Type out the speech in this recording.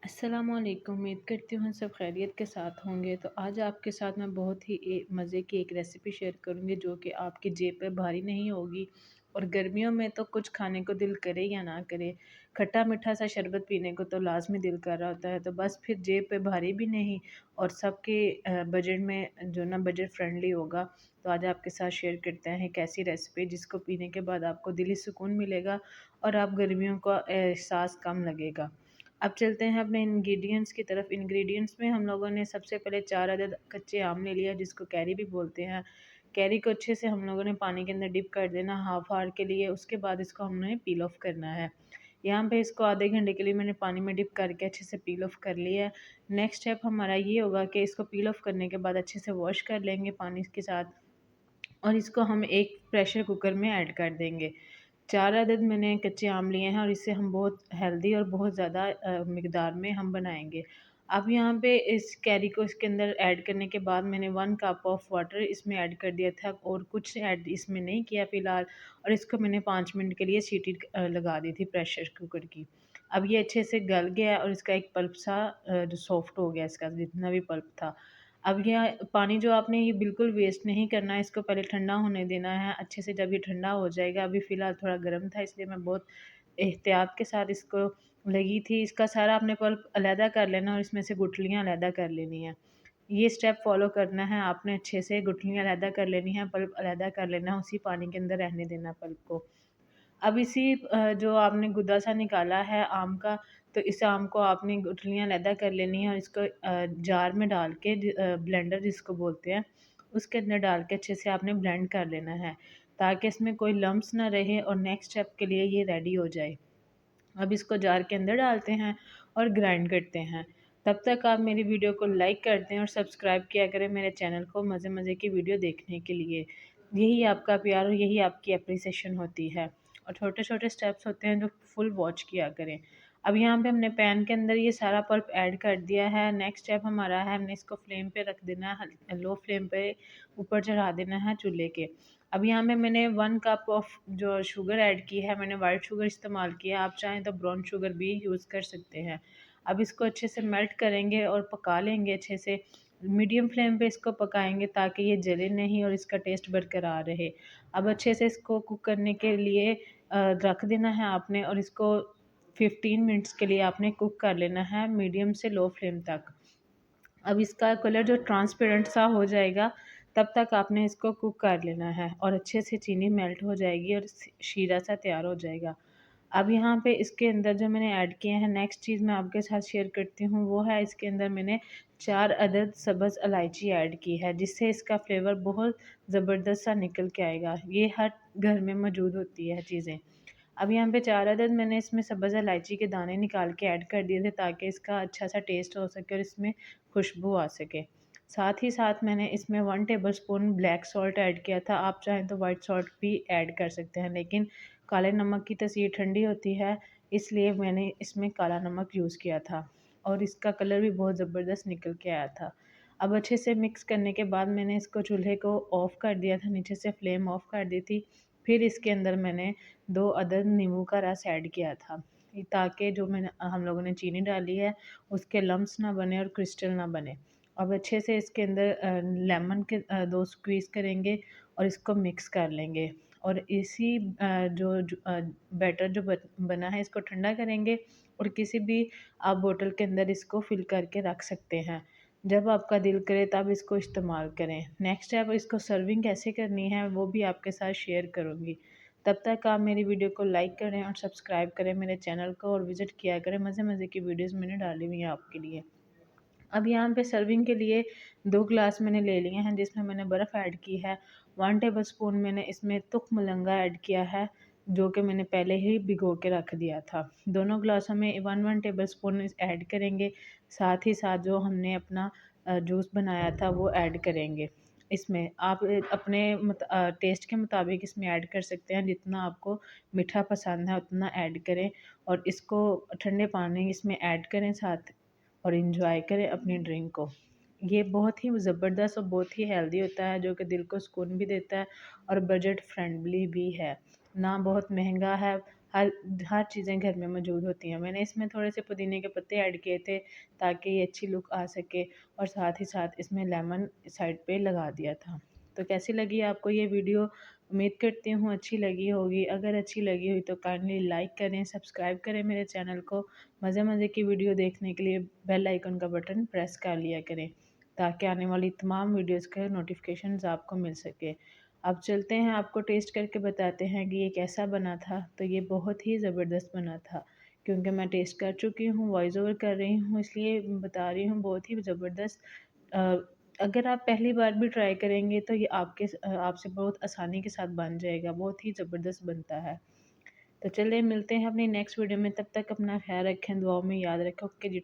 अस्सलामुअलैकुम। उम्मीद करती हूँ सब खैरियत के साथ होंगे। तो आज आपके साथ मैं बहुत ही मज़े की एक रेसिपी शेयर करूँगी जो कि आपकी जेब पे भारी नहीं होगी। और गर्मियों में तो कुछ खाने को दिल करे या ना करे, खट्टा मीठा सा शरबत पीने को तो लाजमी दिल कर रहा होता है। तो बस फिर जेब पे भारी भी नहीं और सबके बजट में जो ना बजट फ्रेंडली होगा। तो आज आपके साथ शेयर करते हैं एक ऐसी रेसिपी जिसको पीने के बाद आपको दिली सुकून मिलेगा और आप गर्मियों का एहसास कम लगेगा। अब चलते हैं अपने इंग्रेडिएंट्स की तरफ। इंग्रेडिएंट्स में हम लोगों ने सबसे पहले 4 अदद कच्चे आम ले लिया जिसको कैरी भी बोलते हैं। कैरी को अच्छे से हम लोगों ने पानी के अंदर डिप कर देना हाफ आवर के लिए। उसके बाद इसको हमने पील ऑफ करना है। यहाँ पे इसको आधे घंटे के लिए मैंने पानी में डिप करके अच्छे से पील ऑफ कर लिया है। नेक्स्ट स्टेप हमारा ये होगा कि इसको पील ऑफ करने के बाद अच्छे से वॉश कर लेंगे पानी के साथ और इसको हम एक प्रेशर कुकर में ऐड कर देंगे। 4 अदद मैंने कच्चे आम लिए हैं और इससे हम बहुत हेल्दी और बहुत ज़्यादा मिकदार में हम बनाएँगे। अब यहाँ पे इस कैरी को इसके अंदर ऐड करने के बाद मैंने 1 कप ऑफ वाटर इसमें ऐड कर दिया था और कुछ ऐड इसमें नहीं किया फ़िलहाल। और इसको मैंने 5 मिनट के लिए सीटी लगा दी थी प्रेशर कुकर की। अब ये अच्छे से गल गया है और इसका एक पल्प सा जो सॉफ्ट हो गया इसका जितना भी पल्प था। अब यह पानी जो आपने ये बिल्कुल वेस्ट नहीं करना है, इसको पहले ठंडा होने देना है अच्छे से। जब ये ठंडा हो जाएगा, अभी फ़िलहाल थोड़ा गर्म था इसलिए मैं बहुत एहतियात के साथ इसको लगी थी। इसका सारा आपने पल्प अलहदा कर लेना और इसमें से गुठलियाँ अलहदा कर लेनी है। ये स्टेप फ़ॉलो करना है आपने, अच्छे से गुठलियाँ अलहदा कर लेनी है, पल्प अलहदा कर लेना है, उसी पानी के अंदर रहने देना पल्प को। अब इसी जो आपने गुदा सा निकाला है आम का, तो इस आम को आपने गुठलियाँ अलहदा कर लेनी है और इसको जार में डाल के ब्लेंडर जिसको बोलते हैं, उसके अंदर डाल के अच्छे से आपने ब्लेंड कर लेना है, ताकि इसमें कोई लम्प्स ना रहे और नेक्स्ट स्टेप के लिए ये रेडी हो जाए। अब इसको जार के अंदर डालते हैं और ग्राइंड करते हैं। तब तक आप मेरी वीडियो को लाइक कर दें और सब्सक्राइब किया करें मेरे चैनल को मज़े-मज़े की वीडियो देखने के लिए। यही आपका प्यार और यही आपकी एप्रिसिएशन होती है और छोटे-छोटे स्टेप्स होते हैं जो फुल वॉच किया करें। अब यहाँ पे हमने पैन के अंदर ये सारा पल्प ऐड कर दिया है। नेक्स्ट स्टेप हमारा है हमने इसको फ्लेम पे रख देना है, लो फ्लेम पे ऊपर चढ़ा देना है चूल्हे के। अब यहाँ पे मैंने 1 कप ऑफ जो शुगर ऐड की है, मैंने व्हाइट शुगर इस्तेमाल किया है, आप चाहें तो ब्राउन शुगर भी यूज़ कर सकते हैं। अब इसको अच्छे से मेल्ट करेंगे और पका लेंगे अच्छे से। मीडियम फ्लेम पे इसको पकाएँगे ताकि ये जले नहीं और इसका टेस्ट बरकरार रहे। अब अच्छे से इसको कुक करने के लिए रख देना है आपने और इसको 15 मिनट्स के लिए आपने कुक कर लेना है मीडियम से लो फ्लेम तक। अब इसका कलर जो ट्रांसपेरेंट सा हो जाएगा, तब तक आपने इसको कुक कर लेना है और अच्छे से चीनी मेल्ट हो जाएगी और शीरा सा तैयार हो जाएगा। अब यहाँ पे इसके अंदर जो मैंने ऐड किए हैं, नेक्स्ट चीज़ मैं आपके साथ शेयर करती हूँ, वो है इसके अंदर मैंने 4 अदद सब्ज़ इलायची ऐड की है, जिससे इसका फ्लेवर बहुत ज़बरदस्त सा निकल के आएगा। ये हर घर में मौजूद होती है चीज़ें। अब यहाँ पे 4 अदद मैंने इसमें सब्ज़ इलायची के दाने निकाल के ऐड कर दिए थे ताकि इसका अच्छा सा टेस्ट हो सके और इसमें खुशबू आ सके। साथ ही साथ मैंने इसमें 1 टेबलस्पून ब्लैक सॉल्ट ऐड किया था। आप चाहें तो व्हाइट सॉल्ट भी ऐड कर सकते हैं, लेकिन काले नमक की तसीर ठंडी होती है, इसलिए मैंने इसमें काला नमक यूज़ किया था और इसका कलर भी बहुत ज़बरदस्त निकल के आया था। अब अच्छे से मिक्स करने के बाद मैंने इसको चूल्हे को ऑफ़ कर दिया था, नीचे से फ्लेम ऑफ़ कर दी थी। फिर इसके अंदर मैंने 2 अदद नींबू का रस ऐड किया था, ताकि जो हम लोगों ने चीनी डाली है, उसके लम्प्स ना बने और क्रिस्टल ना बने। अब अच्छे से इसके अंदर लेमन के 2 स्क्वीज़ करेंगे और इसको मिक्स कर लेंगे और इसी बैटर जो बना है इसको ठंडा करेंगे और किसी भी आप बोतल के अंदर इसको फ़िल करके रख सकते हैं। जब आपका दिल करे तब इसको इस्तेमाल करें। नेक्स्ट स्टेप इसको सर्विंग कैसे करनी है वो भी आपके साथ शेयर करूँगी। तब तक आप मेरी वीडियो को लाइक करें और सब्सक्राइब करें मेरे चैनल को और विज़िट किया करें, मज़े-मज़े की वीडियोज़ मैंने डाली हुई हैं आपके लिए। अब यहाँ पे सर्विंग के लिए 2 ग्लास मैंने ले लिए हैं जिसमें मैंने बर्फ़ ऐड की है। 1 टेबलस्पून मैंने इसमें तुख मलंगा ऐड किया है, जो कि मैंने पहले ही भिगो के रख दिया था। दोनों ग्लासों में 1-1 टेबलस्पून ऐड करेंगे, साथ ही साथ जो हमने अपना जूस बनाया था वो ऐड करेंगे। इसमें आप अपने टेस्ट के मुताबिक इसमें ऐड कर सकते हैं, जितना आपको मीठा पसंद है उतना ऐड करें और इसको ठंडे पानी इसमें ऐड करें साथ और एंजॉय करें अपनी ड्रिंक को। ये बहुत ही ज़बरदस्त और बहुत ही हेल्दी होता है, जो कि दिल को सुकून भी देता है और बजट फ्रेंडली भी है। ना बहुत महंगा है हर हर चीज़ें घर में मौजूद होती हैं। मैंने इसमें थोड़े से पुदीने के पत्ते ऐड किए थे ताकि ये अच्छी लुक आ सके, और साथ ही साथ इसमें लेमन साइड पे लगा दिया था। तो कैसी लगी आपको ये वीडियो? उम्मीद करती हूँ अच्छी लगी होगी। अगर अच्छी लगी हुई तो काइंडली लाइक करें, सब्सक्राइब करें मेरे चैनल को। मज़े मज़े की वीडियो देखने के लिए बेल आइकन का बटन प्रेस कर लिया करें ताकि आने वाली तमाम वीडियोस के नोटिफिकेशंस आपको मिल सके। अब चलते हैं, आपको टेस्ट करके बताते हैं कि ये कैसा बना था। तो ये बहुत ही ज़बरदस्त बना था, क्योंकि मैं टेस्ट कर चुकी हूँ, वॉइस ओवर कर रही हूँ, इसलिए बता रही हूँ, बहुत ही ज़बरदस्त। अगर आप पहली बार भी ट्राई करेंगे तो ये आपसे बहुत आसानी के साथ बन जाएगा, बहुत ही ज़बरदस्त बनता है। तो चलिए मिलते हैं अपनी नेक्स्ट वीडियो में, तब तक अपना ख्याल रखें, दुआओं में याद रखें। ओके जी।